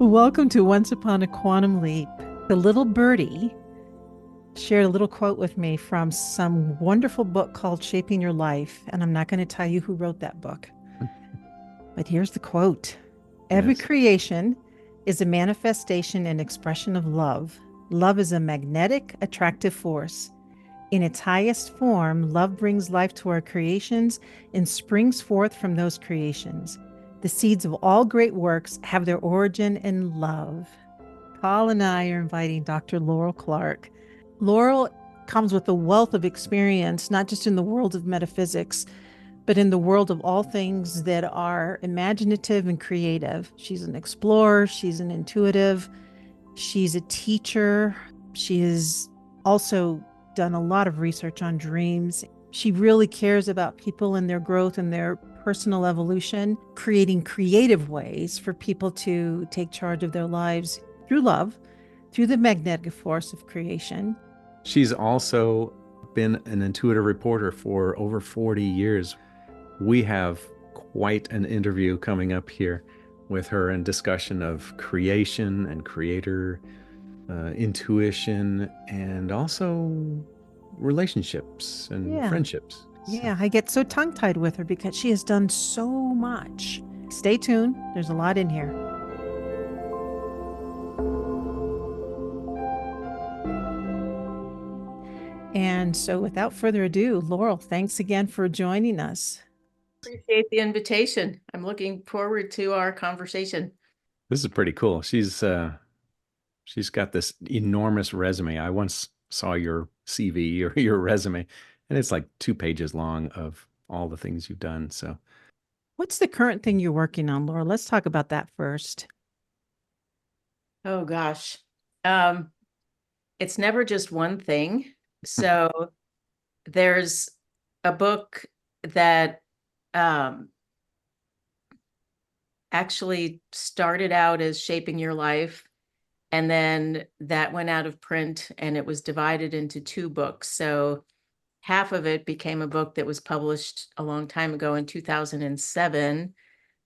Welcome to Once Upon a Quantum Leap. The little birdie shared a little quote with me from some wonderful book called Shaping Your Life. And I'm not going to tell you who wrote that book, but here's the quote. Every Yes. creation is a manifestation and expression of love. Love is a magnetic, attractive force. In its highest form, love brings life to our creations and springs forth from those creations. The seeds of all great works have their origin in love. Paul and I are inviting Dr. Laurel Clark. Laurel comes with a wealth of experience, not just in the world of metaphysics, but in the world of all things that are imaginative and creative. She's an explorer, she's an intuitive, she's a teacher. She has also done a lot of research on dreams. She really cares about people and their growth and their personal evolution, creating creative ways for people to take charge of their lives through love, through the magnetic force of creation. She's also been an intuitive reporter for over 40 years. We have quite an interview coming up here with her and discussion of creation and creator, intuition, and also relationships and Yeah. friendships. So, Yeah, I get so tongue tied with her because she has done so much. Stay tuned, there's a lot in here. And so, without further ado, Laurel, thanks again for joining us. Appreciate the invitation. I'm looking forward to our conversation. this is pretty cool. She's got this enormous resume. I once saw your CV or your resume, and it's like 2 pages long of all the things you've done. So What's the current thing you're working on, Laurel? Let's talk about that first. Oh gosh. Um, it's never just one thing. So there's a book that um, actually started out as Shaping Your Life, and then that went out of print and it was divided into two books. So half of it became a book that was published a long time ago in 2007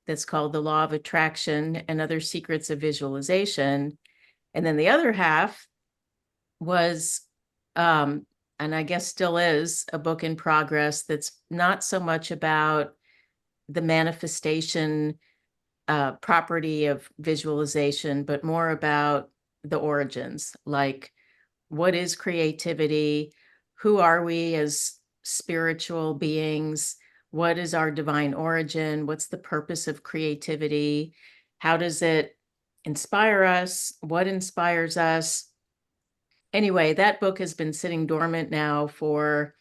that's called The Law of Attraction and Other Secrets of Visualization. And then the other half was, and I guess still is, a book in progress that's not so much about the manifestation property of visualization, but more about the origins, like what is creativity? Who are we as spiritual beings? What is our divine origin? What's the purpose of creativity? How does it inspire us? What inspires us? Anyway, that book has been sitting dormant now for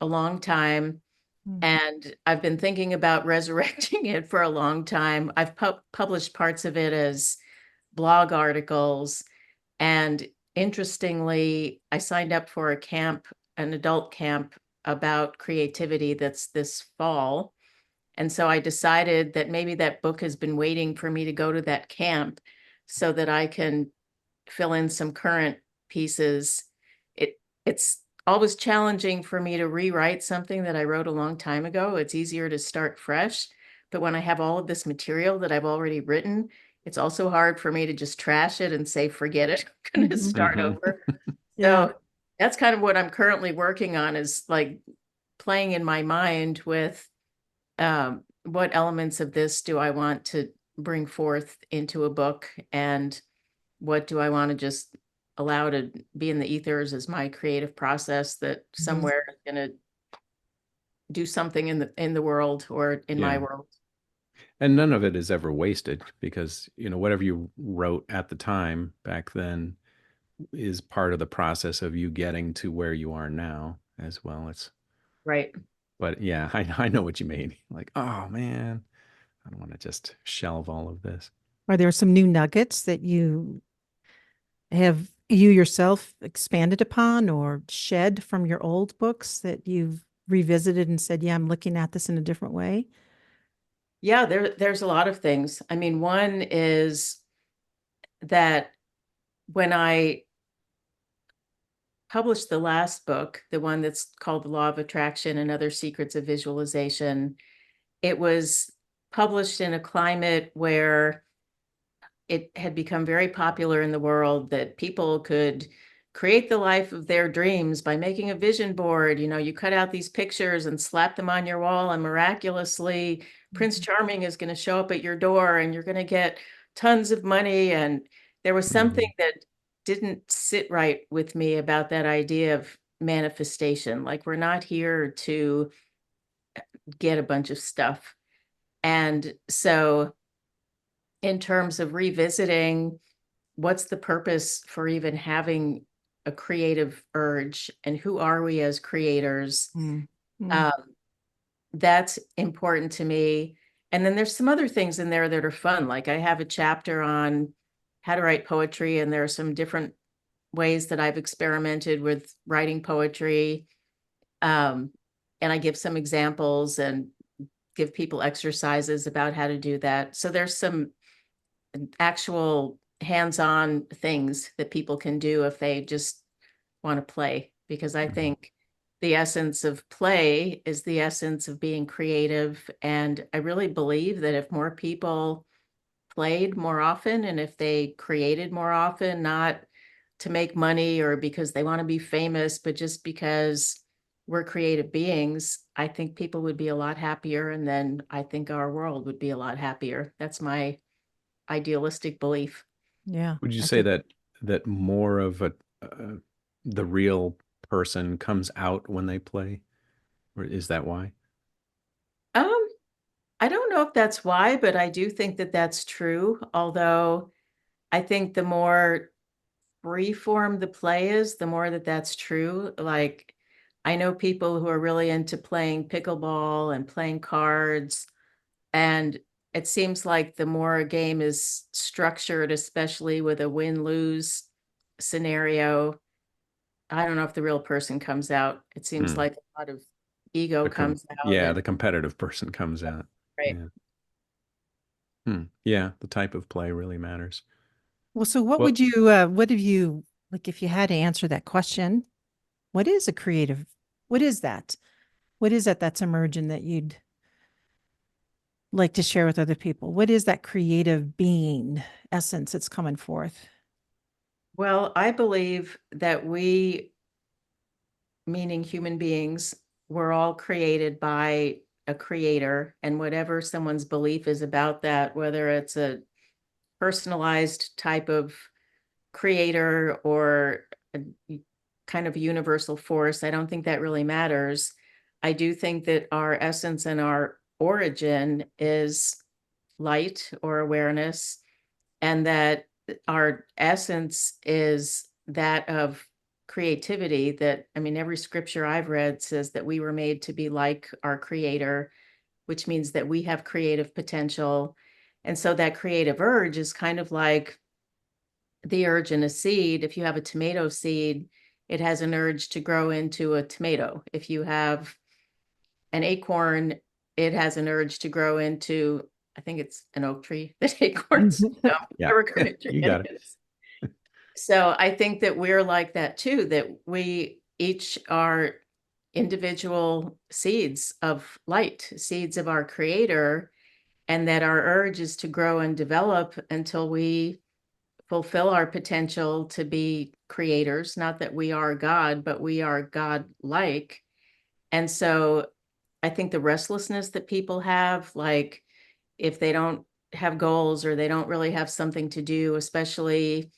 a long time. Mm. And I've been thinking about resurrecting it for a long time. I've published parts of it as blog articles. And interestingly, I signed up for a camp, an adult camp about creativity that's this fall. And so I decided that maybe that book has been waiting for me to go to that camp so that I can fill in some current pieces. It's always challenging for me to rewrite something that I wrote a long time ago. It's easier to start fresh. But when I have all of this material that I've already written, it's also hard for me to just trash it and say, forget it, I'm going to Mhm. start over. Yeah. So that's kind of what I'm currently working on, is like playing in my mind with what elements of this do I want to bring forth into a book, and what do I want to just allow to be in the ethers as my creative process that Mhm. somewhere is going to do something in the world or in my yeah. world. And none of it is ever wasted because, whatever you wrote at the time back then is part of the process of you getting to where you are now as well. Right. But yeah, I know what you mean. Like, oh man, I don't want to just shelve all of this. Are there some new nuggets that you yourself expanded upon or shed from your old books that you've revisited and said, yeah, I'm looking at this in a different way? Yeah, there's a lot of things. I mean, one is that when I published the last book, the one that's called The Law of Attraction and Other Secrets of Visualization, it was published in a climate where it had become very popular in the world that people could create the life of their dreams by making a vision board. You know, you cut out these pictures and slap them on your wall, and miraculously Prince Charming is going to show up at your door and you're going to get tons of money. And there was something that didn't sit right with me about that idea of manifestation. Like, we're not here to get a bunch of stuff. And so, in terms of revisiting what's the purpose for even having a creative urge, and who are we as creators, that's important to me. And then there's some other things in there that are fun. Like, I have a chapter on how to write poetry, and there are some different ways that I've experimented with writing poetry. And I give some examples and give people exercises about how to do that. So there's some actual hands-on things that people can do if they just want to play, because I think the essence of play is the essence of being creative. And I really believe that if more people played more often, and if they created more often, not to make money or because they want to be famous, but just because we're creative beings, I think people would be a lot happier. And then I think our world would be a lot happier. That's my idealistic belief. Yeah. Would you say that more of the real person comes out when they play, or is that why? I don't know if that's why, but I do think that that's true. Although I think the more freeform the play is, the more that that's true. Like, I know people who are really into playing pickleball and playing cards, and it seems like the more a game is structured, especially with a win-lose scenario, I don't know if the real person comes out. It seems like a lot of ego comes out. Yeah, And, the competitive person comes out. right. Yeah. Yeah, the type of play really matters. Well, so what Well, would you, what have you, like, if you had to answer that question, what is a creative, what is that? What is that that's emerging that you'd like to share with other people? What is that creative being essence that's coming forth? Well, I believe that we, meaning human beings, were all created by a creator, and whatever someone's belief is about that, whether it's a personalized type of creator or a kind of universal force, I don't think that really matters. I do think that our essence and our origin is light or awareness, and that our essence is that of creativity. That, I mean, every scripture I've read says that we were made to be like our creator, which means that we have creative potential. And so that creative urge is kind of like the urge in a seed. If you have a tomato seed, it has an urge to grow into a tomato. If you have an acorn, it has an urge to grow into, I think it's an oak tree that acorns, yeah, whatever kind of tree you got it it. is. So I think that we're like that too, that we each are individual seeds of light, seeds of our creator, and that our urge is to grow and develop until we fulfill our potential to be creators. Not that we are God, but we are God-like. And so I think the restlessness that people have, like, if they don't have goals or they don't really have something to do, especially,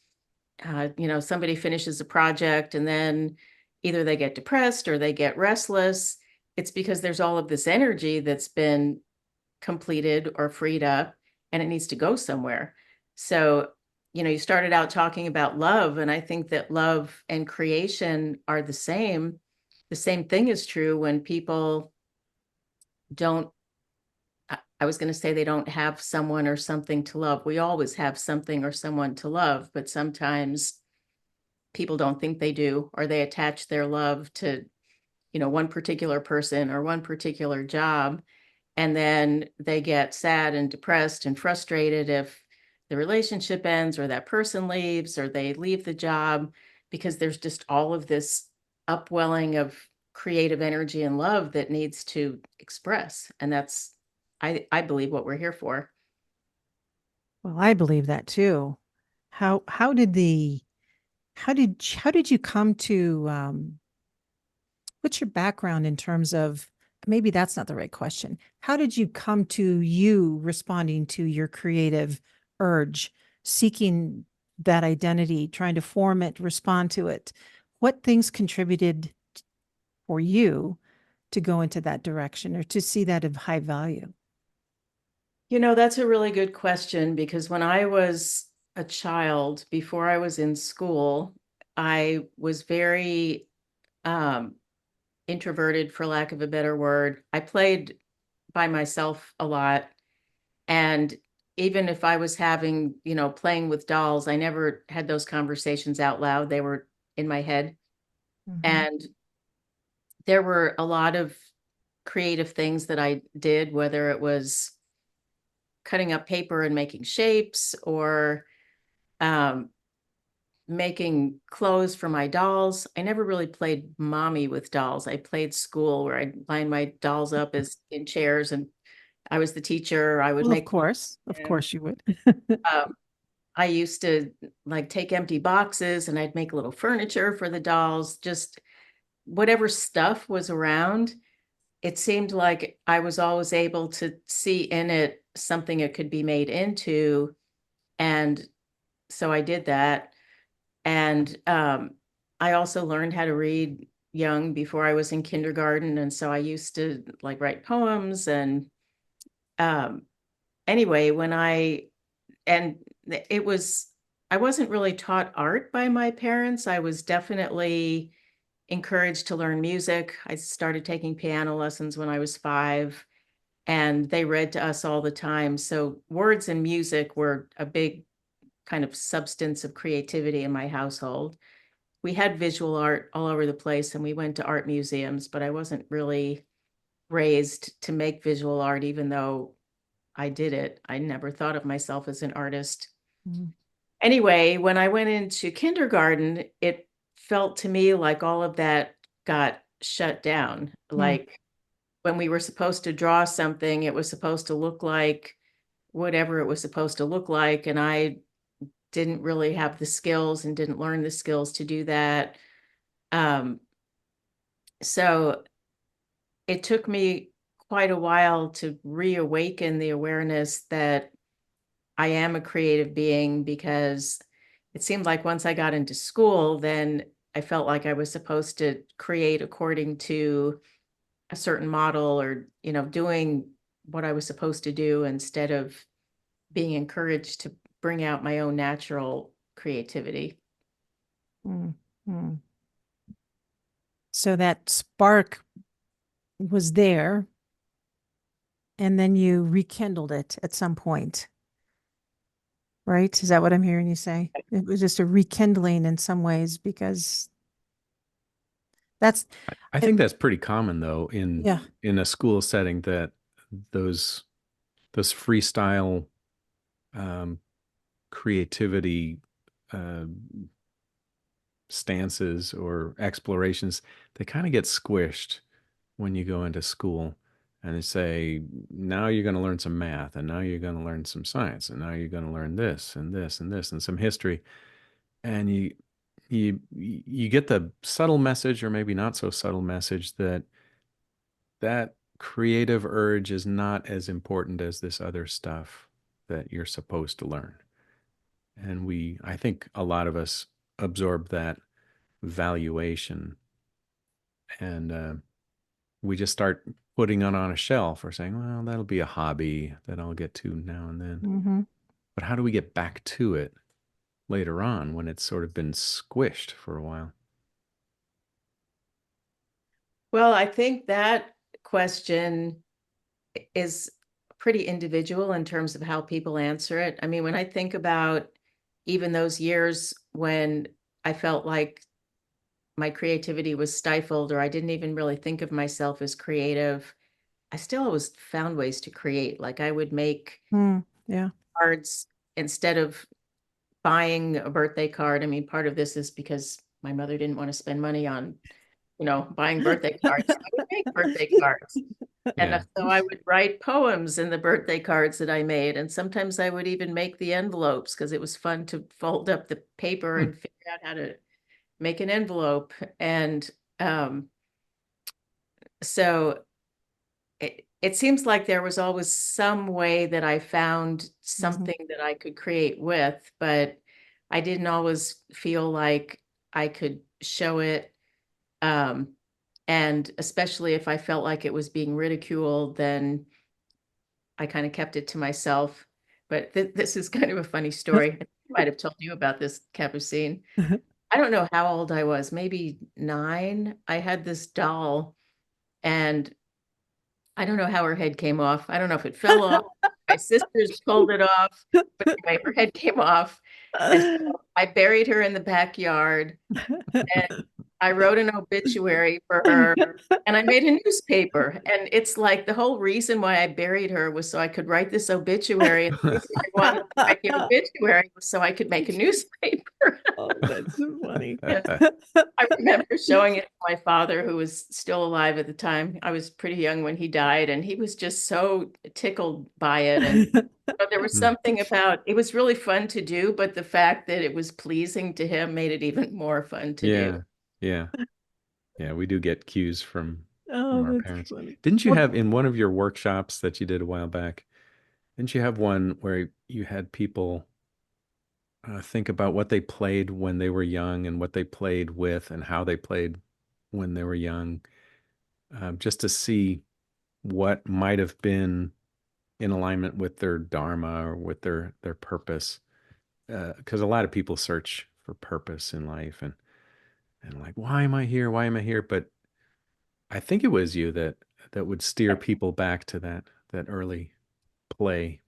somebody finishes a project and then either they get depressed or they get restless, it's because there's all of this energy that's been completed or freed up, and it needs to go somewhere. So, you started out talking about love, and I think that love and creation are the same. The same thing is true when people don't, I was going to say they don't have someone or something to love. We always have something or someone to love, but sometimes people don't think they do, or they attach their love to, one particular person or one particular job. And then they get sad and depressed and frustrated if the relationship ends or that person leaves or they leave the job, because there's just all of this upwelling of creative energy and love that needs to express. And that's, I believe, what we're here for. Well, I believe that too. How did the how did you come to what's your background in terms of, maybe that's not the right question. How did you come to you responding to your creative urge, seeking that identity, trying to form it, respond to it? What things contributed for you to go into that direction or to see that of high value? You know, that's a really good question, because when I was a child, before I was in school, I was very um, introverted, for lack of a better word. I played by myself a lot. And even if I was having, playing with dolls, I never had those conversations out loud. They were in my head. Mhm. And there were a lot of creative things that I did, whether it was cutting up paper and making shapes, or um, making clothes for my dolls. I never really played mommy with dolls. I played school, where I'd line my dolls up as in chairs, and I was the teacher. I would Well, make of them. course you would. Um, I used to like take empty boxes and I'd make little furniture for the dolls, just whatever stuff was around. It seemed like I was always able to see in it something it could be made into. And so I did that. And I also learned how to read young, before I was in kindergarten. And so I used to like write poems. And um, anyway, and it was, I wasn't really taught art by my parents. I was definitely encouraged to learn music. I started taking piano lessons when I was 5, and they read to us all the time. So words and music were a big kind of substance of creativity in my household. We had visual art all over the place, and we went to art museums, but I wasn't really raised to make visual art, even though I did it. I never thought of myself as an artist. Mhm. Anyway, when I went into kindergarten, it felt to me like all of that got shut down. Mm. Like when we were supposed to draw something, it was supposed to look like whatever it was supposed to look like. And I didn't really have the skills and didn't learn the skills to do that. Um, so it took me quite a while to reawaken the awareness that I am a creative being, because it seemed like once I got into school, then I felt like I was supposed to create according to a certain model, or, doing what I was supposed to do, instead of being encouraged to bring out my own natural creativity. Mm. Mm. So that spark was there, and then you rekindled it at some point, right? Is that what I'm hearing you say? It was just a rekindling in some ways, because that's, I it, think that's pretty common though yeah. in a school setting, that those those freestyle um, creativity uh, stances or explorations, they kind of get squished when you go into school, and they say, now you're going to learn some math, and now you're going to learn some science, and now you're going to learn this and this and this and some history. And you get the subtle message, or maybe not so subtle message, that that creative urge is not as important as this other stuff that you're supposed to learn. And I think a lot of us absorb that valuation, and we just start putting it on a shelf, or saying, well, that'll be a hobby that I'll get to now and then. Hmm. But how do we get back to it later on when it's sort of been squished for a while? Well, I think that question is pretty individual in terms of how people answer it. I mean, when I think about even those years when I felt like my creativity was stifled, or I didn't even really think of myself as creative, I still always found ways to create. Like I would make Mm. Yeah. cards instead of buying a birthday card. I mean, part of this is because my mother didn't want to spend money on, buying birthday cards. So I would make birthday cards. Yeah. so I would write poems in the birthday cards that I made. And sometimes I would even make the envelopes because it was fun to fold up the paper Hmm. and figure out how to make an envelope. And um, so it seems like there was always some way that I found something that I could create with, but I didn't always feel like I could show it. Um, and especially if I felt like it was being ridiculed, then I kind of kept it to myself. But this is kind of a funny story. I might have told you about this, Capucine. I don't know how old I was, maybe 9. I had this doll, and I don't know how her head came off. I don't know if it fell off. My sisters pulled it off, but anyway, her head came off. And so I buried her in the backyard, and I wrote an obituary for her, and I made a newspaper. And it's like the whole reason why I buried her was so I could write this obituary. And the reason I wanted to write the obituary was so I could make a newspaper. Oh, that's so funny. I remember showing it to my father, who was still alive at the time. I was pretty young when he died, and he was just so tickled by it. And but there was something about it was really fun to do, but the fact that it was pleasing to him made it even more fun to do. Yeah. Yeah. Yeah. We do get cues from Oh, our that's parents. funny. Didn't you Well, have in one of your workshops that you did a while back? Didn't you have one where you had people think about what they played when they were young and what they played with and how they played when they were young, just to see what might have been in alignment with their dharma or with their purpose? Because a lot of people search for purpose in life and like, why am I here? Why am I here? But I think it was you that would steer people back to that early play.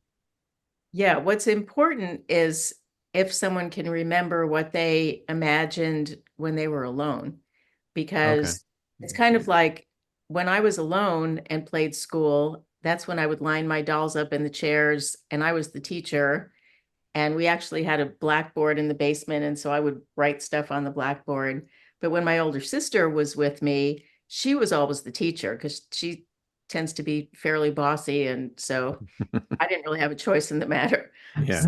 Yeah, what's important is if someone can remember what they imagined when they were alone, Okay. because it's kind of like when I was alone and played school, that's when I would line my dolls up in the chairs and I was the teacher. And we actually had a blackboard in the basement. And so I would write stuff on the blackboard. But when my older sister was with me, she was always the teacher because she tends to be fairly bossy. And so I didn't really have a choice in the matter. So Yeah.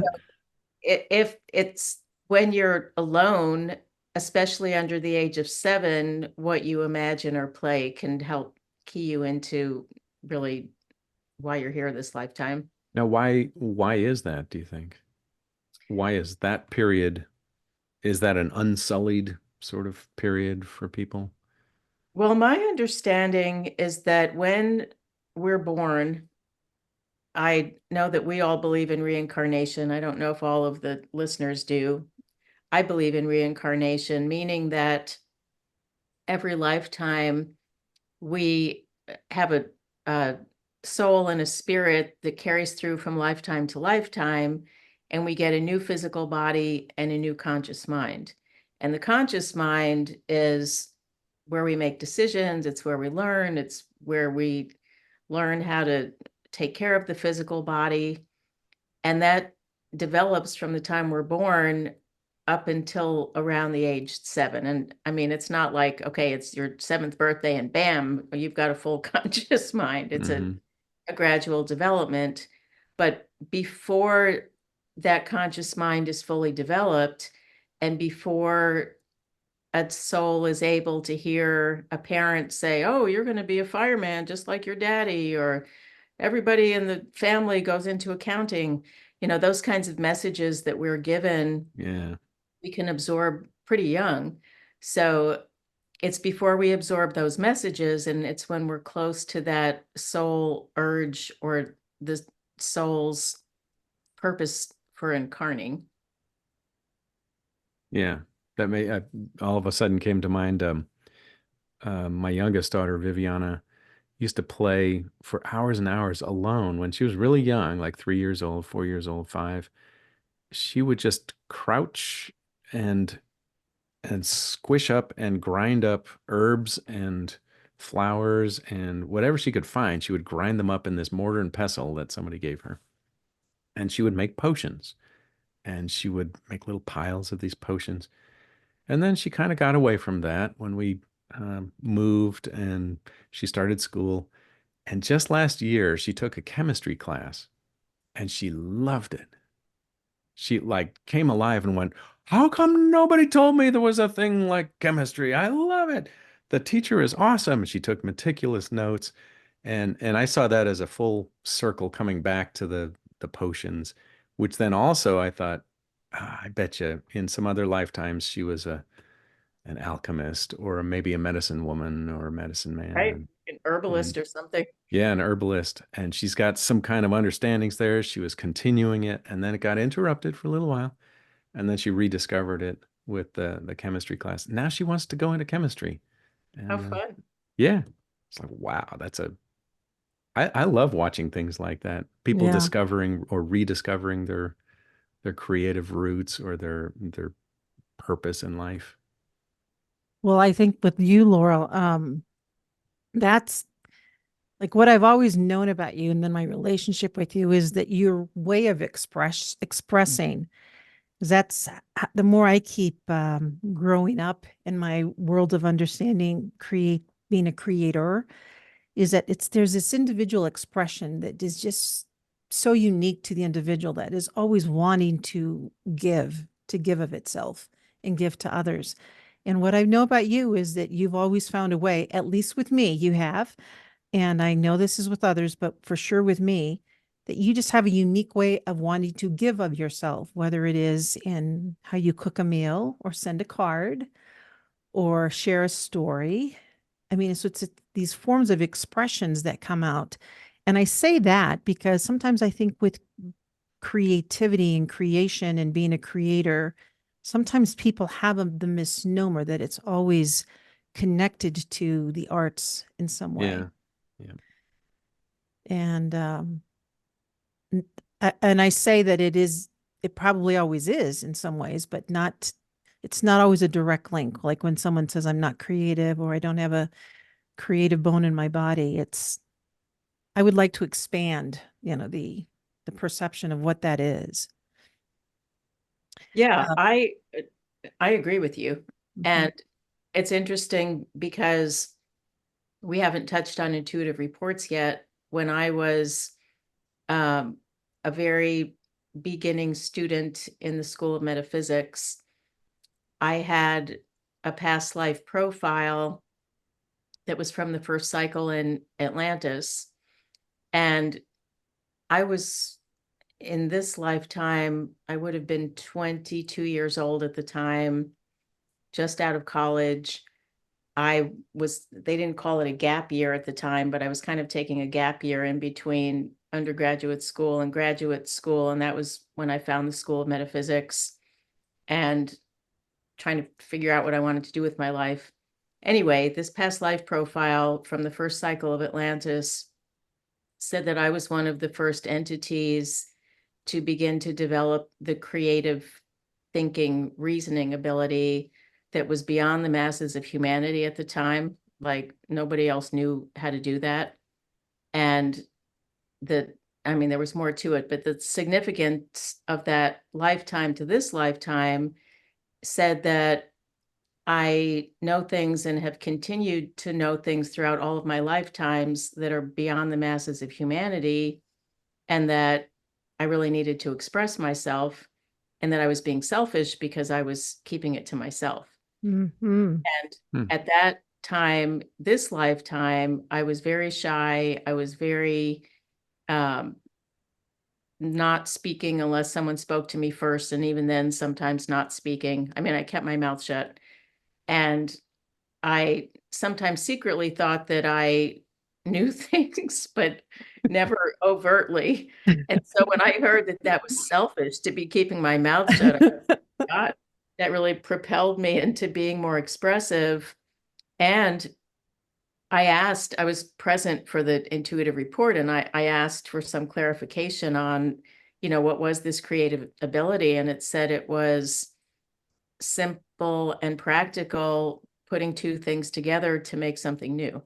if it's when you're alone, especially under the age of 7, what you imagine or play can help key you into really why you're here this lifetime. Now, why is that, do you think? Why is that period, is that an unsullied sort of period for people? Well, my understanding is that when we're born, I know that we all believe in reincarnation. I don't know if all of the listeners do. I believe in reincarnation, meaning that every lifetime we have a soul and a spirit that carries through from lifetime to lifetime, and we get a new physical body and a new conscious mind. And the conscious mind is where we make decisions, it's where we learn, it's where we learn how to take care of the physical body. And that develops from the time we're born up until around the age 7. And I mean, it's not like, okay, it's your 7th birthday and bam, you've got a full conscious mind. It's Hmm. a gradual development. But before that conscious mind is fully developed, and before a soul is able to hear a parent say, oh, you're going to be a fireman just like your daddy, or everybody in the family goes into accounting, those kinds of messages that we're given, Yeah. we can absorb pretty young. So it's before we absorb those messages, and it's when we're close to that soul urge or the soul's purpose for incarnating. Yeah. That may all of a sudden came to mind. My youngest daughter, Viviana, used to play for hours and hours alone when she was really young, like 3 years old, 4 years old, 5. She would just crouch and squish up and grind up herbs and flowers and whatever she could find. She would grind them up in this mortar and pestle that somebody gave her. And she would make potions and she would make little piles of these potions. And then she kind of got away from that when we moved and she started school. And just last year, she took a chemistry class and she loved it. She like came alive and went, "How come nobody told me there was a thing like chemistry? I love it. The teacher is awesome." She took meticulous notes, and I saw that as a full circle coming back to the potions, which then also I thought, I bet you in some other lifetimes she was an alchemist or maybe a medicine woman or a medicine man, Right? An herbalist and or something. yeah, an herbalist. And she's got some kind of understandings there. She was continuing it, and then it got interrupted for a little while, and then she rediscovered it with the chemistry class. Now she wants to go into chemistry, How and fun. yeah, it's like wow, I love watching things like that. People Yeah. discovering or rediscovering their creative roots or their purpose in life. Well, I think with you, Laurel, that's like what I've always known about you, and then my relationship with you is that your way of expressing. That's the more I keep growing up in my world of understanding, being a creator, is that there's this individual expression that is just so unique to the individual that is always wanting to give of itself and give to others. And what I know about you is that you've always found a way, at least with me, you have, and I know this is with others, but for sure with me, that you just have a unique way of wanting to give of yourself, whether it is in how you cook a meal or send a card or share a story. I mean, it's these forms of expressions that come out. And I say that because sometimes I think with creativity and creation and being a creator, sometimes people have the misnomer that it's always connected to the arts in some way. Yeah, yeah, And and I say that it probably always is in some ways, but it's not always a direct link. Like when someone says I'm not creative or I don't have a creative bone in my body, I would like to expand, the perception of what that is. Yeah, Uh, I agree with you. mhm, And it's interesting because we haven't touched on intuitive reports yet. When I was um, a very beginning student in the School of Metaphysics, I had a past life profile that was from the first cycle in Atlantis. And I was in this lifetime, I would have been 22 years old at the time, just out of college. They didn't call it a gap year at the time, but I was kind of taking a gap year in between undergraduate school and graduate school. And that was when I found the School of Metaphysics and trying to figure out what I wanted to do with my life. Anyway, this past life profile from the first cycle of Atlantis said that I was one of the first entities to begin to develop the creative thinking, reasoning ability that was beyond the masses of humanity at the time. Like nobody else knew how to do that. And there was more to it, but the significance of that lifetime to this lifetime said that I know things and have continued to know things throughout all of my lifetimes that are beyond the masses of humanity, and that I really needed to express myself, and that I was being selfish because I was keeping it to myself. mhm, And hmm, at that time, this lifetime, I was very shy. I was very um, not speaking unless someone spoke to me first. And even then, sometimes not speaking. I mean, I kept my mouth shut. And I sometimes secretly thought that I knew things, but never overtly. And so when I heard that that was selfish to be keeping my mouth shut, I thought that really propelled me into being more expressive. And I was present for the intuitive report, and I asked for some clarification on, what was this creative ability? And it said it was simple and practical, putting two things together to make something new.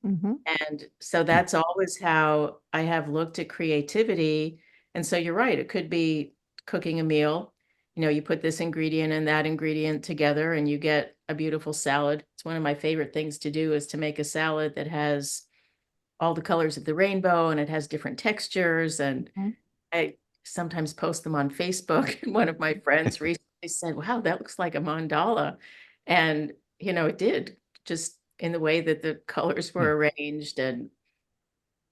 mhm, And so that's always how I have looked at creativity. And so you're right, it could be cooking a meal. You put this ingredient and that ingredient together and you get a beautiful salad. It's one of my favorite things to do is to make a salad that has all the colors of the rainbow, and it has different textures. And I sometimes post them on Facebook. And one of my friends recently said, wow, that looks like a mandala. And, it did, just in the way that the colors were arranged. And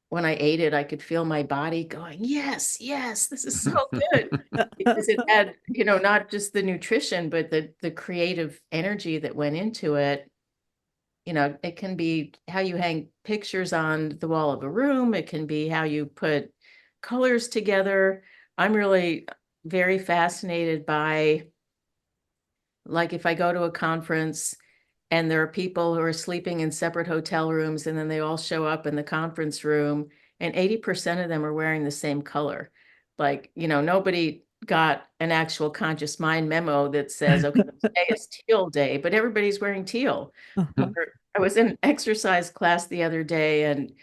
when I ate it, I could feel my body going, yes, yes, this is so good. Because it had, not just the nutrition, but the creative energy that went into it. It can be how you hang pictures on the wall of a room. It can be how you put colors together. I'm really very fascinated by, like, if I go to a conference and there are people who are sleeping in separate hotel rooms, and then they all show up in the conference room, and 80% of them are wearing the same color. Like, nobody got an actual conscious mind memo that says, okay, today is teal day, but everybody's wearing teal. I was in an exercise class the other day, and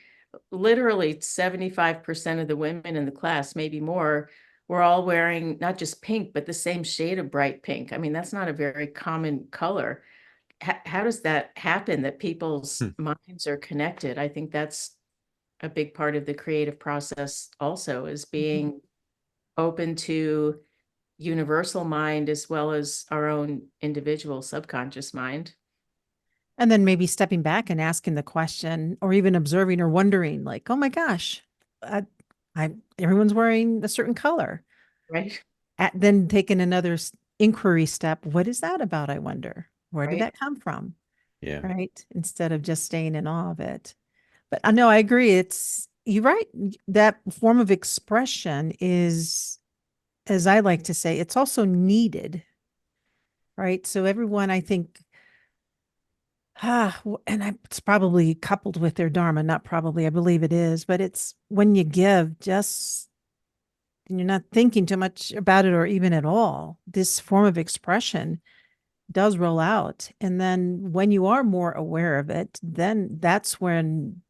literally 75% of the women in the class, maybe more, were all wearing not just pink, but the same shade of bright pink. I mean, that's not a very common color. How does that happen, that people's minds are connected? I think that's a big part of the creative process also, is being open to universal mind as well as our own individual subconscious mind. And then maybe stepping back and asking the question, or even observing or wondering, like, oh my gosh, I, everyone's wearing a certain color. Right. Then taking another inquiry step. What is that about? I wonder, where did that come from? Yeah. Right. Instead of just staying in awe of it. But I know I agree. You're right. That form of expression is, as I like to say, it's also needed. Right. So everyone, I think, it's probably coupled with their dharma, not probably, I believe it is, but it's when you give, just you're not thinking too much about it or even at all. This form of expression does roll out. And then when you are more aware of it, then that's when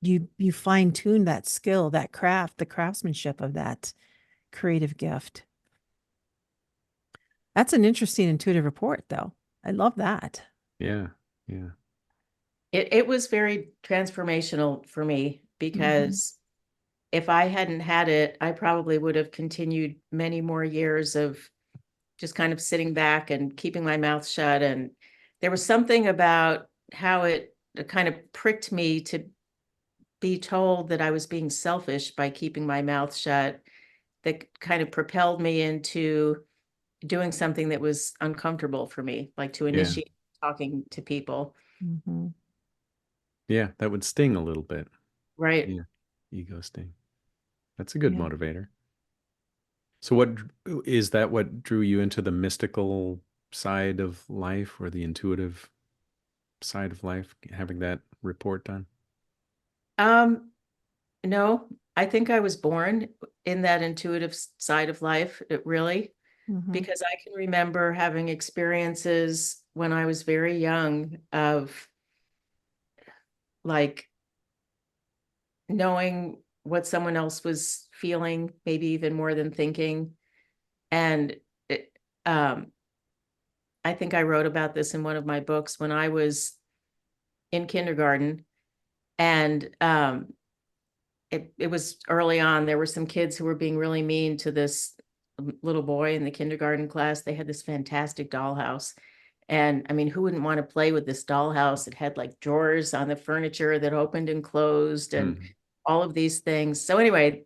you fine tune that skill, that craft, the craftsmanship of that creative gift. That's an interesting intuitive report, though. I love that. Yeah. Yeah. It was very transformational for me, because if I hadn't had it, I probably would have continued many more years of just kind of sitting back and keeping my mouth shut. And there was something about how it kind of pricked me to be told that I was being selfish by keeping my mouth shut, that kind of propelled me into doing something that was uncomfortable for me, like to initiate talking to people. Yeah, that would sting a little bit. Right. Yeah. Ego sting. That's a good motivator. So what drew you into the mystical side of life, or the intuitive side of life, having that report done? No, I think I was born in that intuitive side of life, because I can remember having experiences when I was very young of, like, knowing what someone else was feeling, maybe even more than thinking. And I think I wrote about this in one of my books when I was in kindergarten. And it was early on. There were some kids who were being really mean to this little boy in the kindergarten class. They had this fantastic dollhouse. And I mean, who wouldn't want to play with this dollhouse? It had like drawers on the furniture that opened and closed, and all of these things. So anyway,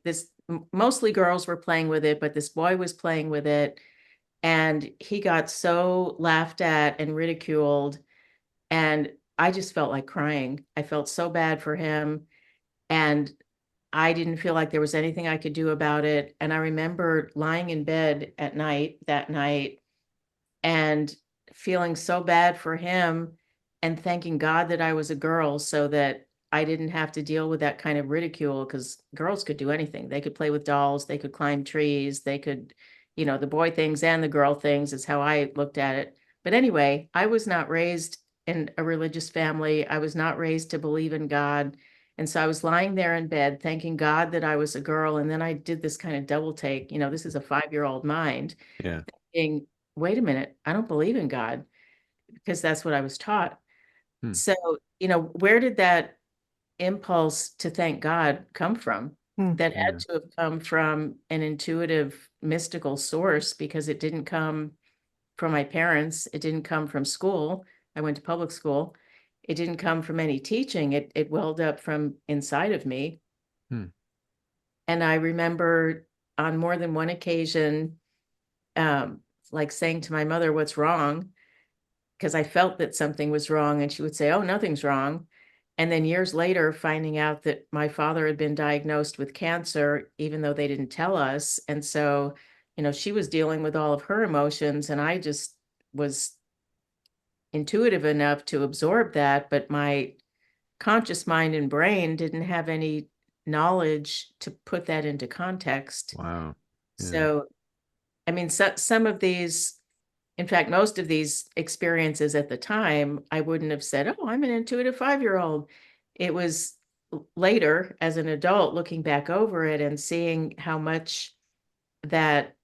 mostly girls were playing with it, but this boy was playing with it. And he got so laughed at and ridiculed. And I just felt like crying. I felt so bad for him. And I didn't feel like there was anything I could do about it. And I remember lying in bed at night, that night, and feeling so bad for him, and thanking God that I was a girl, so that I didn't have to deal with that kind of ridicule, because girls could do anything. They could play with dolls, they could climb trees, they could, the boy things and the girl things is how I looked at it. But anyway, I was not raised in a religious family. I was not raised to believe in God. And so I was lying there in bed, thanking God that I was a girl. And then I did this kind of double take. This is a 5-year-old mind. Yeah. Thinking, wait a minute, I don't believe in God, because that's what I was taught. So, where did that impulse to thank God come from? That had to have come from an intuitive, mystical source, because it didn't come from my parents. It didn't come from school. I went to public school. It didn't come from any teaching. It welled up from inside of me. Hmm. And I remember on more than one occasion, like saying to my mother, "What's wrong?" Because I felt that something was wrong, and she would say, "Oh, nothing's wrong." And then years later, finding out that my father had been diagnosed with cancer, even though they didn't tell us. And so, she was dealing with all of her emotions, and I just was intuitive enough to absorb that, but my conscious mind and brain didn't have any knowledge to put that into context. Wow. Yeah. So, I mean, some of these, in fact, most of these experiences at the time, I wouldn't have said, "Oh, I'm an intuitive 5-year-old." It was later, as an adult, looking back over it and seeing how much that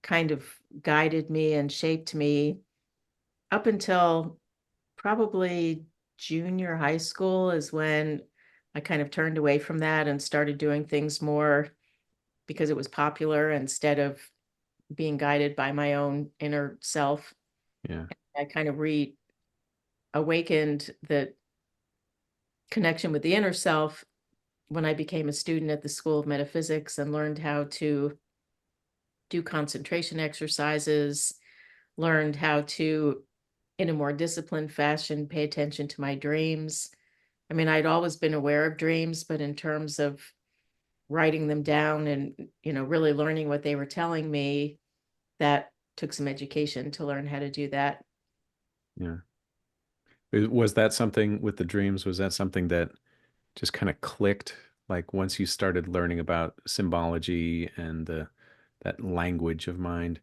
kind of guided me and shaped me up until probably junior high school is when I kind of turned away from that and started doing things more because it was popular instead of being guided by my own inner self. Yeah. I kind of reawakened the connection with the inner self when I became a student at the School of Metaphysics and learned how to do concentration exercises, learned how to, in a more disciplined fashion, pay attention to my dreams. I mean, I'd always been aware of dreams, but in terms of writing them down and, really learning what they were telling me, that took some education to learn how to do that. Yeah. Was that something with the dreams? Was that something that just kind of clicked? Like once you started learning about symbology and that language of mind,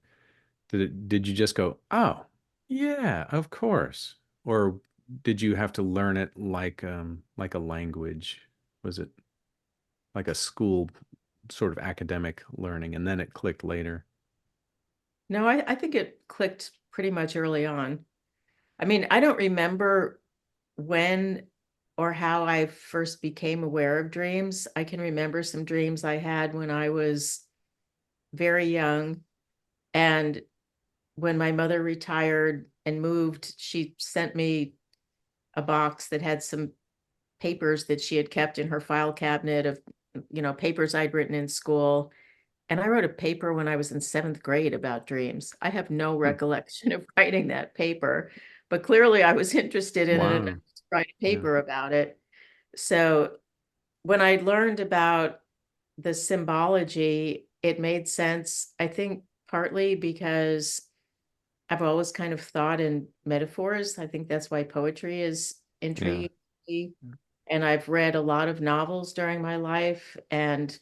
did you just go, "Oh, yeah, of course," or did you have to learn it like a language? Was it like a school sort of academic learning, and then it clicked later? No, I think it clicked pretty much early on. I mean, I don't remember when or how I first became aware of dreams. I can remember some dreams I had when I was very young. And when my mother retired and moved, she sent me a box that had some papers that she had kept in her file cabinet of, papers I'd written in school. And I wrote a paper when I was in 7th grade about dreams. I have no Hmm. recollection of writing that paper, but clearly I was interested in it enough Wow. to write a Yeah. paper about it. So when I learned about the symbology, it made sense, I think, partly because I've always kind of thought in metaphors. I think that's why poetry is Yeah. intriguing to me. And I've read a lot of novels during my life, and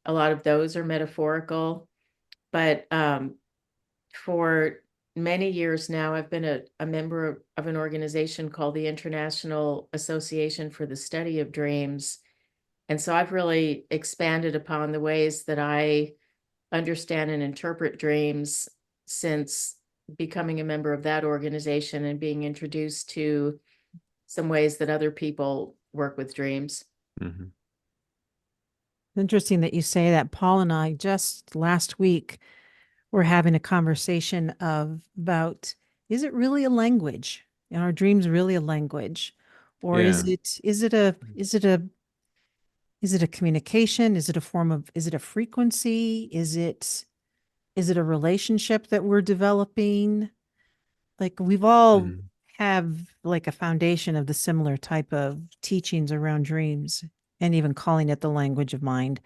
a lot of those are metaphorical. But for many years now, I've been a member of an organization called the International Association for the Study of Dreams. And so I've really expanded upon the ways that I understand and interpret dreams since becoming a member of that organization and being introduced to some ways that other people work with dreams. Hmm. Interesting that you say that. Paul and I just last week were having a conversation about, is it really a language? Are our dreams really a language? Or Yeah. is it a communication? Is it a frequency? Is it a relationship that we're developing? Like we've all Mm. have like a foundation of the similar type of teachings around dreams and even calling it the language of mind.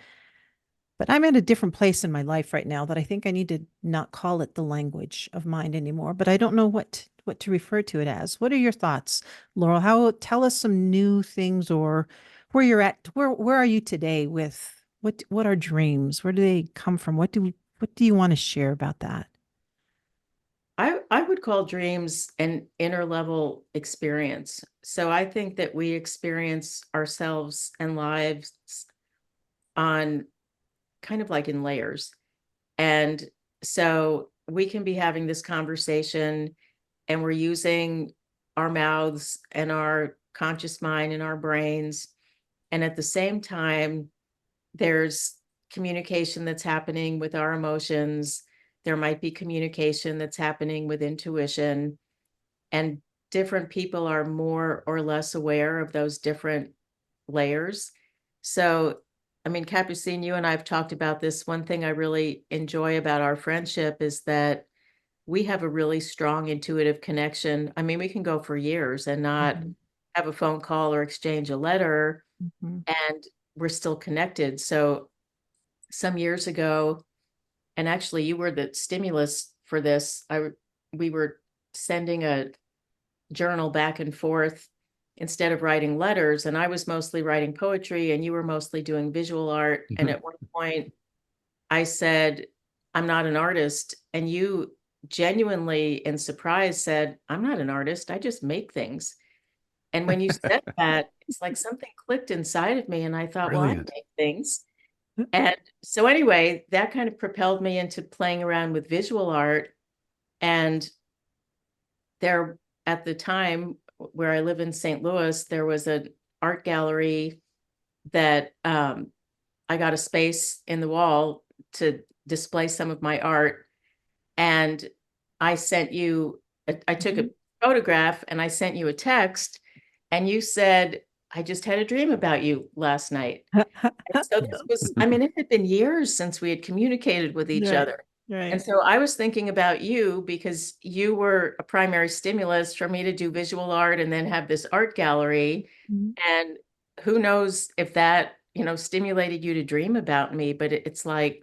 But I'm at a different place in my life right now that I think I need to not call it the language of mind anymore, but I don't know what to refer to it as. What are your thoughts, Laurel? Tell us some new things or where you're at, where are you today with what are dreams? Where do they come from? What do you want to share about that? I would call dreams an inner level experience. So I think that we experience ourselves and lives on kind of like in layers. And so we can be having this conversation and we're using our mouths and our conscious mind and our brains And at the same time, there's communication that's happening with our emotions. There might be communication that's happening with intuition, and different people are more or less aware of those different layers. So, I mean, Capucine, you and I have talked about this. One thing I really enjoy about our friendship is that we have a really strong intuitive connection. I mean, we can go for years and not have a phone call or exchange a letter, and we're still connected. So some years ago, and actually you were the stimulus for this, we were sending a journal back and forth instead of writing letters, and I was mostly writing poetry and you were mostly doing visual art. And at one point I said, I'm not an artist, and you genuinely in surprise said, I'm not an artist, I just make things. And when you said that, it's like something clicked inside of me, and I thought, well, I Brilliant. make things. And so anyway, that kind of propelled me into playing around with visual art. And there, at the time where I live in St. Louis, there was an art gallery that I got a space in the wall to display some of my art. And I sent you, I took a photograph and I sent you a text, and you said, I just had a dream about you last night. And so this was, I mean, it had been years since we had communicated with each other. And so I was thinking about you because you were a primary stimulus for me to do visual art and then have this art gallery. And who knows if that, stimulated you to dream about me, but it's like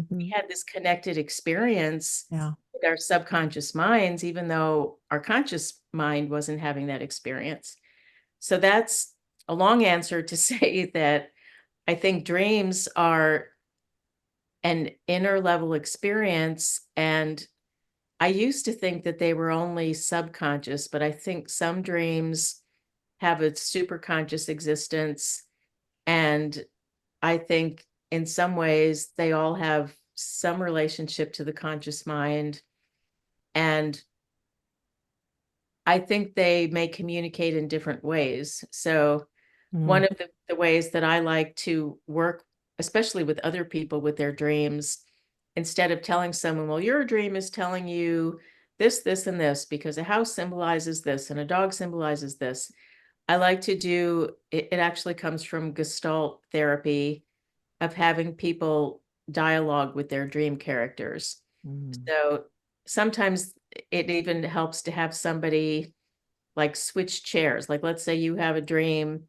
we had this connected experience with our subconscious minds, even though our conscious mind wasn't having that experience. So that's a long answer to say that I think dreams are an inner level experience. And I used to think that they were only subconscious, but I think some dreams have a superconscious existence. And I think in some ways they all have some relationship to the conscious mind. And I think they may communicate in different ways. So one of the ways that I like to work, especially with other people with their dreams, instead of telling someone, well, your dream is telling you this, this, and this, because a house symbolizes this and a dog symbolizes this. I like to do, it actually comes from Gestalt therapy, of having people dialogue with their dream characters. So sometimes it even helps to have somebody like switch chairs. Like, let's say you have a dream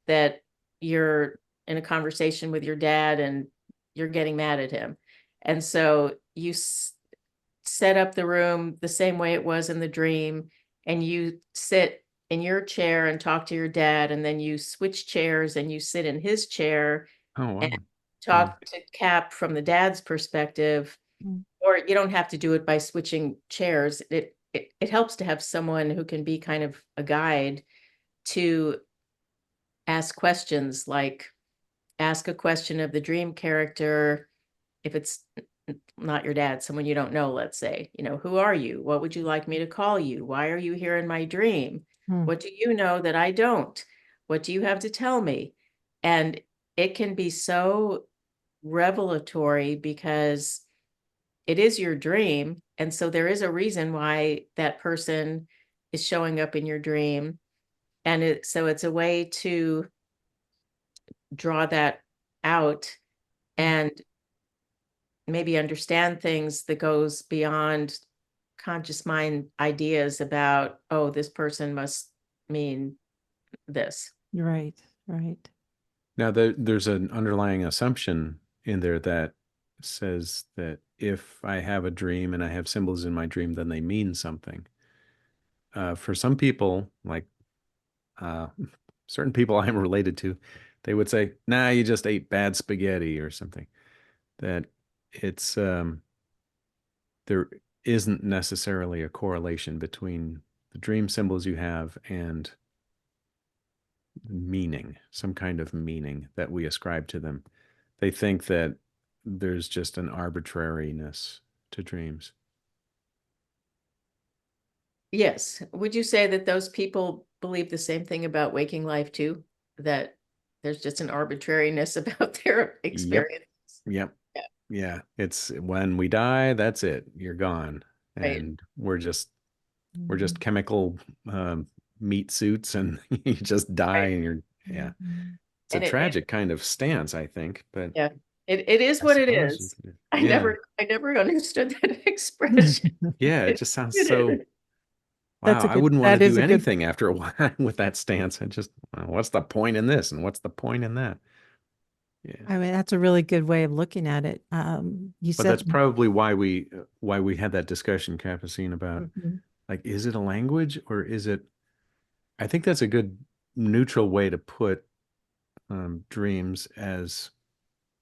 that you're in a conversation with your dad and you're getting mad at him. And so you set up the room the same way it was in the dream, and you sit in your chair and talk to your dad, and then you switch chairs and you sit in his chair and talk to Cap from the dad's perspective. Or you don't have to do it by switching chairs. It helps to have someone who can be kind of a guide to ask questions, like ask a question of the dream character. If it's not your dad, someone you don't know, let's say, who are you? What would you like me to call you? Why are you here in my dream? What do you know that I don't? What do you have to tell me? And it can be so revelatory because it is your dream. And so there is a reason why that person is showing up in your dream. And so it's a way to draw that out and maybe understand things that goes beyond conscious mind ideas about, oh, this person must mean this. Right. Now, there's an underlying assumption in there that says that if I have a dream and I have symbols in my dream, then they mean something. For some people, like certain people I'm related to, they would say, nah, you just ate bad spaghetti or something. That it's there isn't necessarily a correlation between the dream symbols you have and meaning, some kind of meaning that we ascribe to them. They think that there's just an arbitrariness to dreams. Yes. Would you say that those people believe the same thing about waking life too? That there's just an arbitrariness about their experience. Yep. Yeah. Yeah. It's when we die, that's it. You're gone. Right. And we're just Mhm. chemical meat suits, and you just die, Right. and you're, yeah. Mhm. It's a And tragic kind of stance, I think, but yeah, it is I what it suppose you is. can, I yeah. never understood that expression. Yeah, it It, just sounds it so, is. That's wow, a I good, wouldn't want to that is do a good, anything after a while with that stance. I just, well, what's the point in this? And what's the point in that? Yeah. I mean, that's a really good way of looking at it. You But that's said, probably why we had that discussion, Capucine, about Mhm. like, is it a language or is it, I think that's a good neutral way to put dreams, as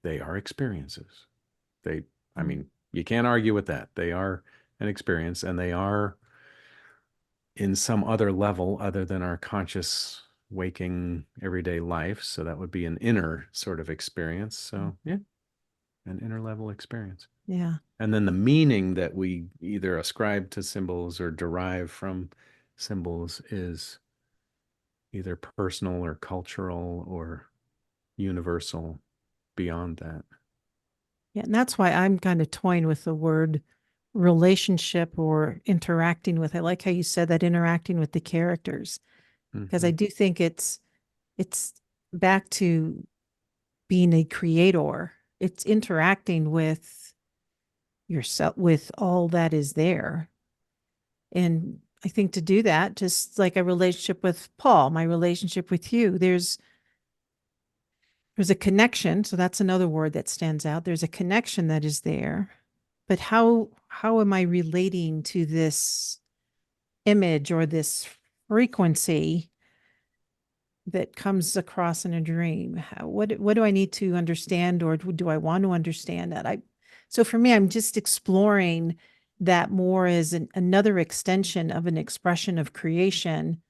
they are experiences. They, I mean, you can't argue with that. They are an experience, and they are in some other level other than our conscious waking everyday life. So that would be an inner sort of experience. So yeah, an inner level experience. Yeah. And then the meaning that we either ascribe to symbols or derive from symbols is either personal or cultural or universal beyond that. Yeah. And that's why I'm kind of toying with the word relationship or interacting with. I like how you said that, interacting with the characters, because I Mhm. do think it's back to being a creator. It's interacting with yourself, with all that is there. And I think to do that, just like a relationship with Paul, my relationship with you, there's a connection. So that's another word that stands out. There's a connection that is there. But how am I relating to this image or this frequency that comes across in a dream? What do I need to understand, or do I want to understand that? So for me, I'm just exploring that more as another extension of an expression of creation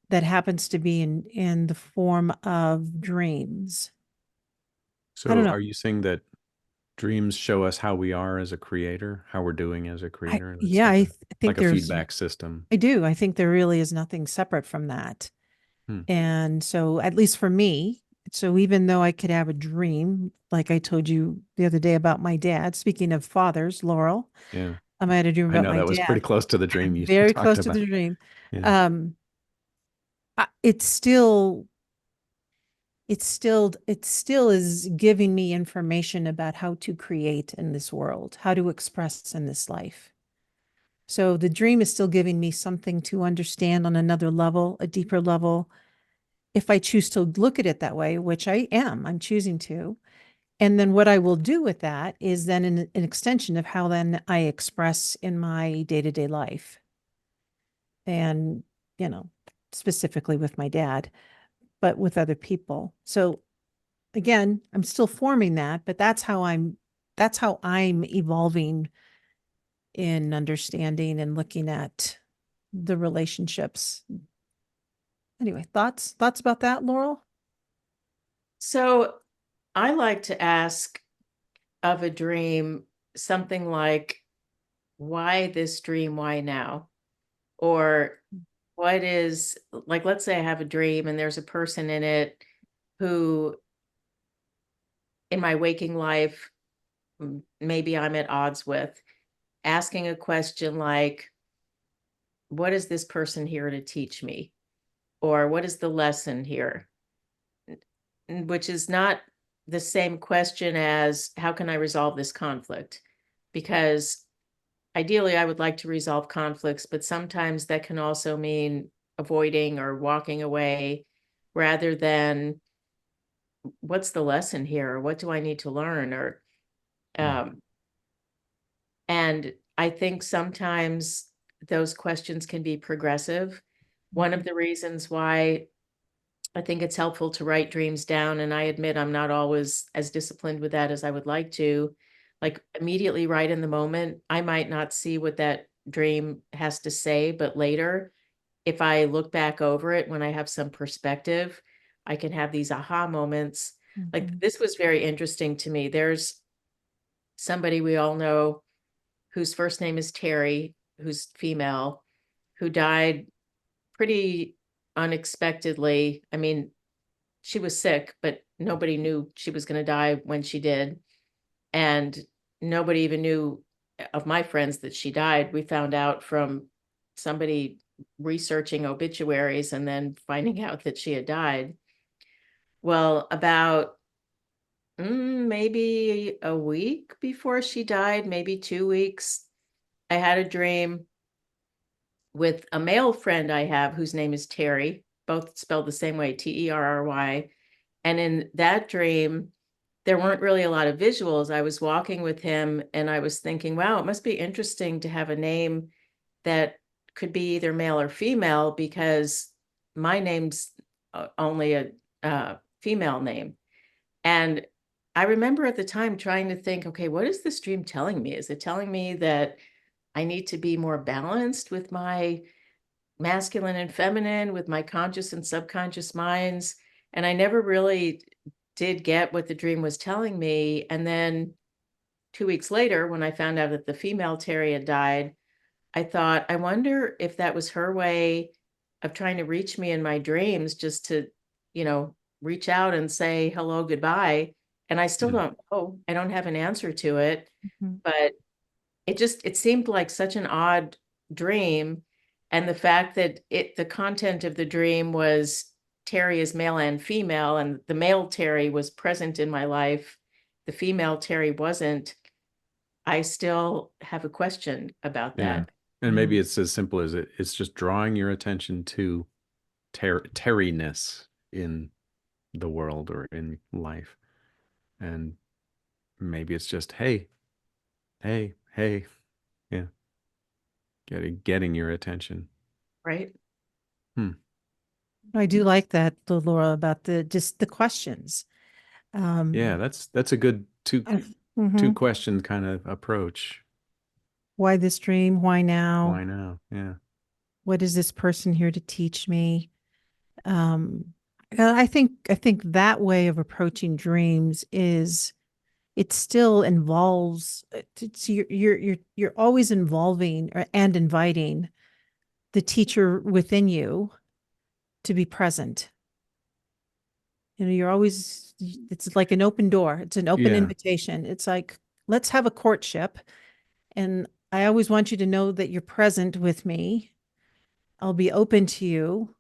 that happens to be in the form of dreams. I don't So know. are you saying that dreams show us how we are as a creator, how we're doing as a I creator? It's yeah, I think like a there's feedback system. I do. I think there really is nothing separate from that. Hmm. And so, at least for me, so even though I could have a dream, like I told you the other day about my dad, speaking of fathers, Laurel, Yeah. I had a dream I about know my that was pretty dad, close to the dream you very talked close to about. the dream. Yeah. Um, it's still is giving me information about how to create in this world, how to express in this life. So the dream is still giving me something to understand on another level, a deeper level, if I choose to look at it that way, which I'm choosing to. And then what I will do with that is then an extension of how then I express in my day-to-day life. And, specifically with my dad, but with other people. So again, I'm still forming that, but that's how I'm evolving in understanding and looking at the relationships. Anyway, thoughts about that, Laurel? So I like to ask of a dream something like, why this dream? Why now? Or what is, like, let's say I have a dream and there's a person in it who, in my waking life, maybe I'm at odds with, asking a question like, what is this person here to teach me? Or what is the lesson here? Which is not the same question as, how can I resolve this conflict? Because ideally, I would like to resolve conflicts, but sometimes that can also mean avoiding or walking away rather than, what's the lesson here? Or what do I need to learn? Or Hmm. um, and I think sometimes those questions can be progressive. One of the reasons why I think it's helpful to write dreams down, and I admit I'm not always as disciplined with that as I would like to, like immediately right in the moment, I might not see what that dream has to say, but later, if I look back over it when I have some perspective, I can have these aha moments. Like Mhm. this was very interesting to me. There's somebody we all know whose first name is Terry, who's female, who died pretty unexpectedly. I mean, she was sick, but nobody knew she was going to die when she did. And nobody even knew of my friends that she died. We found out from somebody researching obituaries and then finding out that she had died. Well, about maybe a week before she died, maybe 2 weeks, I had a dream with a male friend I have whose name is Terry, both spelled the same way, Terry. And in that dream, there weren't really a lot of visuals. I was walking with him and I was thinking, wow, it must be interesting to have a name that could be either male or female, because my name's only a female name. And I remember at the time trying to think, okay, what is this dream telling me? Is it telling me that I need to be more balanced with my masculine and feminine, with my conscious and subconscious minds? And I never really did get what the dream was telling me. And then 2 weeks later, when I found out that the female Terry had died, I thought, I wonder if that was her way of trying to reach me in my dreams, just to, reach out and say hello, goodbye. And I still don't know. I don't have an answer to it, but it seemed like such an odd dream. And the fact that the content of the dream was Terry is male and female, and the male Terry was present in my life, the female Terry wasn't. I still have a question about that. And maybe it's as simple as it's just drawing your attention to Terry-ness in the world or in life. And maybe it's just, hey, yeah. Getting your attention. Right. I do like that, Laura, about just the questions. Yeah, that's a good two question kind of approach. Why this dream? Why now? Why now? Yeah. What is this person here to teach me? I think that way of approaching dreams it still involves, you're always involving and inviting the teacher within you to be present. You're always, it's like an open door. It's an open invitation. It's like, let's have a courtship. And I always want you to know that you're present with me. I'll be open to you.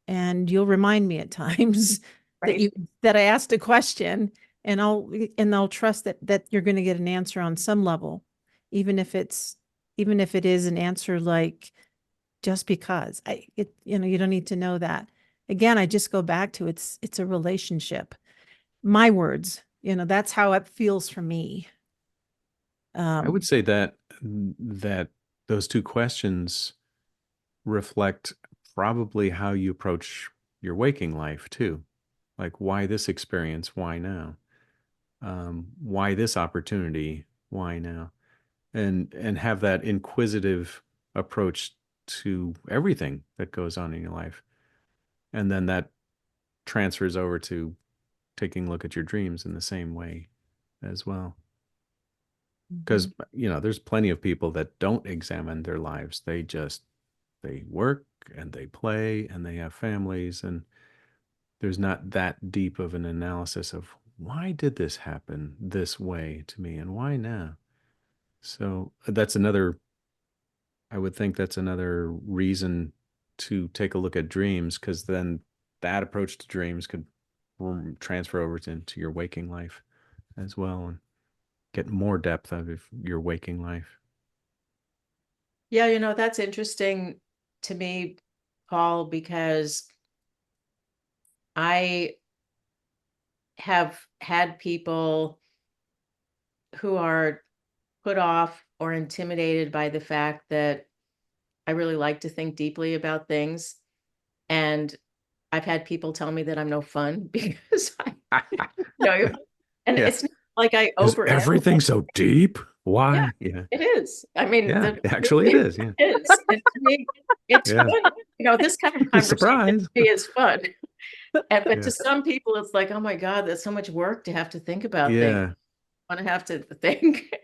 And you'll remind me at times that I asked a question, and I'll trust that you're going to get an answer on some level, even if it is an answer like, just because you don't need to know that. Again, I just go back to it's a relationship. My words, that's how it feels for me. I would say that those two questions reflect probably how you approach your waking life too. Like, why this experience? Why now? Why this opportunity? Why now? And have that inquisitive approach to everything that goes on in your life. And then that transfers over to taking a look at your dreams in the same way as well. Because, there's plenty of people that don't examine their lives. They work and they play and they have families, and there's not that deep of an analysis of why did this happen this way to me and why now? So I would think that's another reason to take a look at dreams, because then that approach to dreams could transfer over into your waking life as well and get more depth out of your waking life. Yeah, that's interesting to me, Paul, because I have had people who are put off or intimidated by the fact that I really like to think deeply about things. And I've had people tell me that I'm no fun because it's not like I over everything so deep. Why? Yeah, it is. I mean, actually it is. Yeah. It is. And to me, it's fun. This kind of conversation is fun. But to some people, it's like, oh my God, that's so much work to have to think about things. I want to have to think.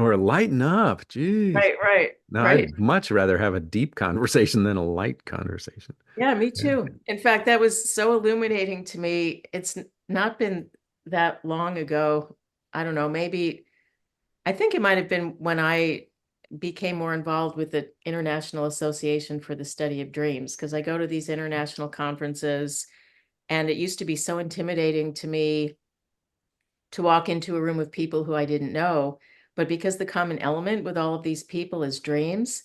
Or lighten up. Jeez. Right, No, right. I'd much rather have a deep conversation than a light conversation. Yeah, me Yeah. too. In fact, that was so illuminating to me. It's not been that long ago. I don't know, maybe I think it might have been when I became more involved with the International Association for the Study of Dreams, because I go to these international conferences, and it used to be so intimidating to me to walk into a room of people who I didn't know. But because the common element with all of these people is dreams,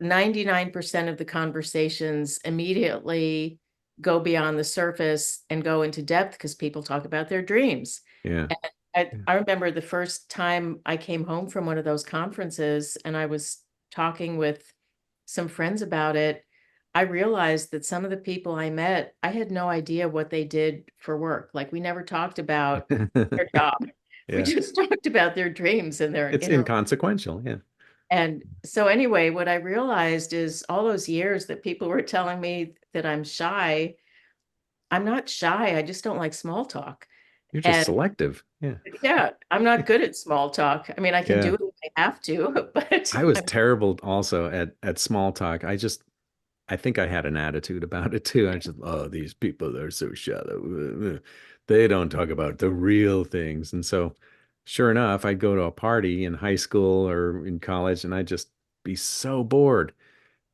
99% of the conversations immediately go beyond the surface and go into depth because people talk about their dreams. Yeah. I remember the first time I came home from one of those conferences and I was talking with some friends about it. I realized that some of the people I met, I had no idea what they did for work. Like, we never talked about their job. We Yeah. just talked about their dreams and their It's inner. inconsequential. Yeah. And so anyway, what I realized is all those years that people were telling me that I'm shy, I'm not shy. I just don't like small talk. You're just And selective. Yeah. yeah, I'm not good at small talk. I mean, I can do Yeah. it if I have to, but I was terrible also at small talk. I think I had an attitude about it too. I just, oh, these people are so shallow. They don't talk about the real things. And so, sure enough, I'd go to a party in high school or in college, and I'd just be so bored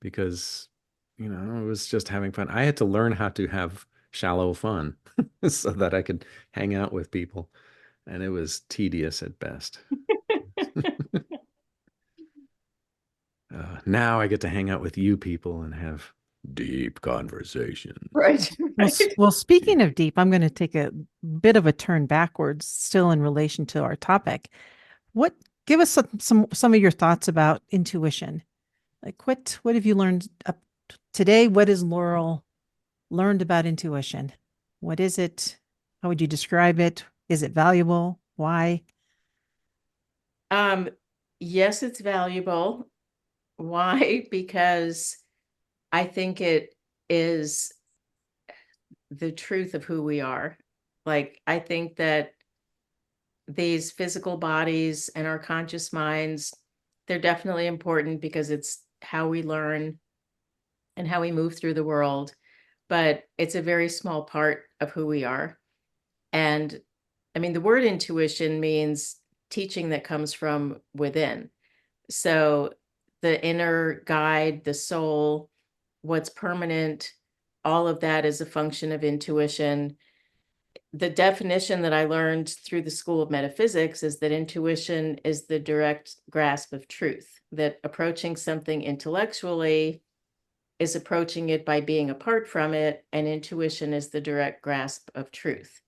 because, I was just having fun. I had to learn how to have shallow fun so that I could hang out with people, and it was tedious at best. Now I get to hang out with you people and have deep conversations. right, Well, right. well, speaking of deep, I'm going to take a bit of a turn backwards, still in relation to our topic. What Give us some of your thoughts about intuition. Like, what have you learned up today? What has Laurel learned about intuition? What is it? How would you describe it? Is it valuable? Why? Um, yes, it's valuable. Why? Because I think it is the truth of who we are. Like, I think that these physical bodies and our conscious minds, they're definitely important because it's how we learn and how we move through the world, but it's a very small part of who we are. And I mean, the word intuition means teaching that comes from within. So the inner guide, the soul, what's permanent, all of that is a function of intuition. The definition that I learned through the School of Metaphysics is that intuition is the direct grasp of truth, that approaching something intellectually is approaching it by being apart from it, and intuition is the direct grasp of truth.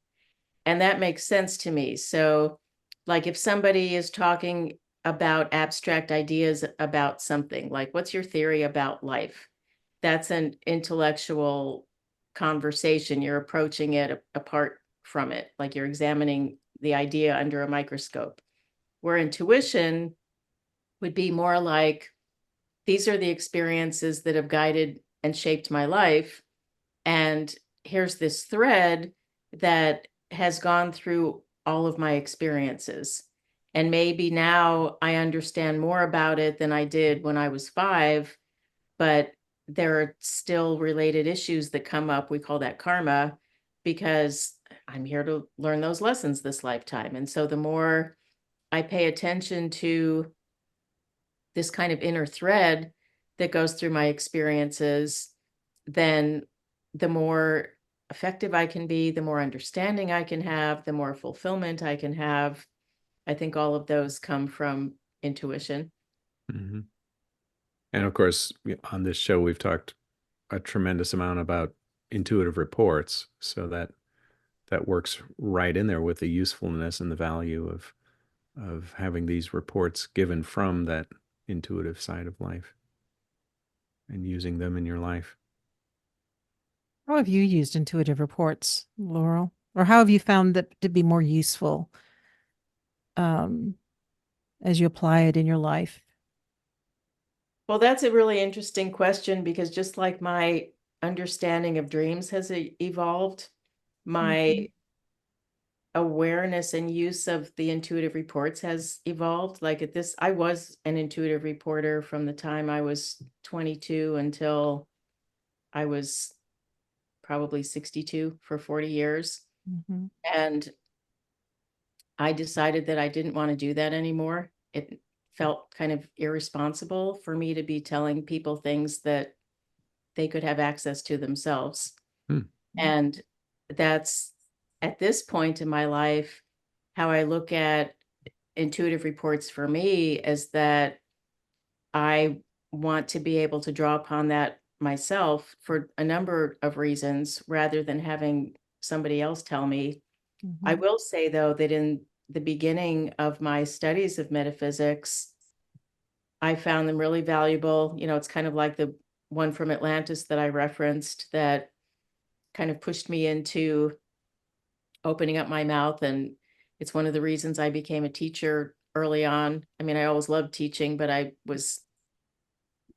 And that makes sense to me. So, like, if somebody is talking about abstract ideas about something, like, what's your theory about life? That's an intellectual conversation. You're approaching it apart from it, like you're examining the idea under a microscope. Where intuition would be more like, these are the experiences that have guided and shaped my life. And here's this thread that has gone through all of my experiences. And maybe now I understand more about it than I did when I was 5, but there are still related issues that come up. We call that karma, because I'm here to learn those lessons this lifetime. And so the more I pay attention to this kind of inner thread that goes through my experiences, then the more effective I can be, the more understanding I can have, the more fulfillment I can have. I think all of those come from intuition. Mhm. And of course, on this show, we've talked a tremendous amount about intuitive reports. So that works right in there with the usefulness and the value of having these reports given from that intuitive side of life and using them in your life. How have you used intuitive reports, Laurel? Or how have you found that to be more useful um, as you apply it in your life? Well, that's a really interesting question, because just like my understanding of dreams has evolved, my awareness and use of the intuitive reports has evolved. Like at this, I was an intuitive reporter from the time I was 22 until I was probably 62 for 40 years. Mm-hmm. And I decided that I didn't want to do that anymore. It felt kind of irresponsible for me to be telling people things that they could have access to themselves. Hmm. And that's at this point in my life, how I look at intuitive reports for me is that I want to be able to draw upon that myself for a number of reasons rather than having somebody else tell me. I Mm-hmm. will say, though, that in the beginning of my studies of metaphysics, I found them really valuable. You know, it's kind of like the one from Atlantis that I referenced that kind of pushed me into opening up my mouth. And it's one of the reasons I became a teacher early on. I mean, I always loved teaching, but I was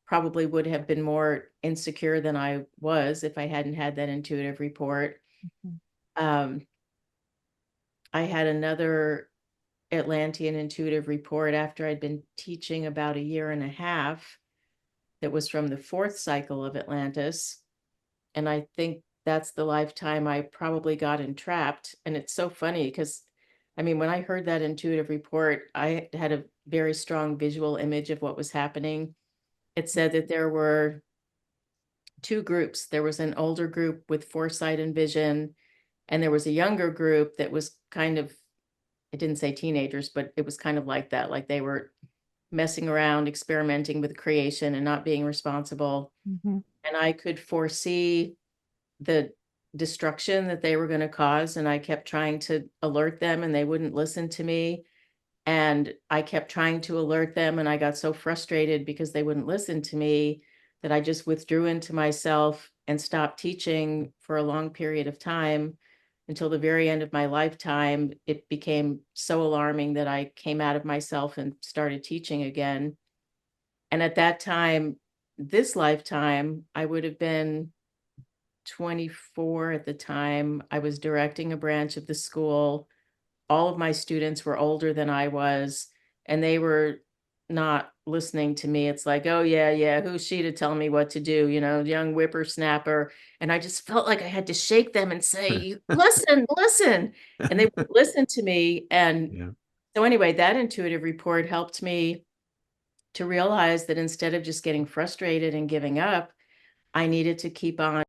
probably would have been more insecure than I was if I hadn't had that intuitive report. Um, I had another Atlantean intuitive report after I'd been teaching about a year and a half that was from the fourth cycle of Atlantis. And I think that's the lifetime I probably got entrapped. And it's so funny because, I mean, when I heard that intuitive report, I had a very strong visual image of what was happening. It said that there were two groups. There was an older group with foresight and vision, and there was a younger group that was kind of, it didn't say teenagers, but it was kind of like that. Like they were messing around, experimenting with creation and not being responsible. Mm-hmm. And I could foresee the destruction that they were going to cause. And I kept trying to alert them and they wouldn't listen to me. And I kept trying to alert them. And I got so frustrated because they wouldn't listen to me that I just withdrew into myself and stopped teaching for a long period of time until the very end of my lifetime. It became so alarming that I came out of myself and started teaching again. And at that time, this lifetime, I would have been 24 at the time. I was directing a branch of the school. All of my students were older than I was, and they were not listening to me. It's like, oh, yeah, yeah, who's she to tell me what to do? You know, young whippersnapper. And I just felt like I had to shake them and say, listen, listen. And they wouldn't listen to me. And Yeah. so, anyway, that intuitive report helped me to realize that instead of just getting frustrated and giving up, I needed to keep on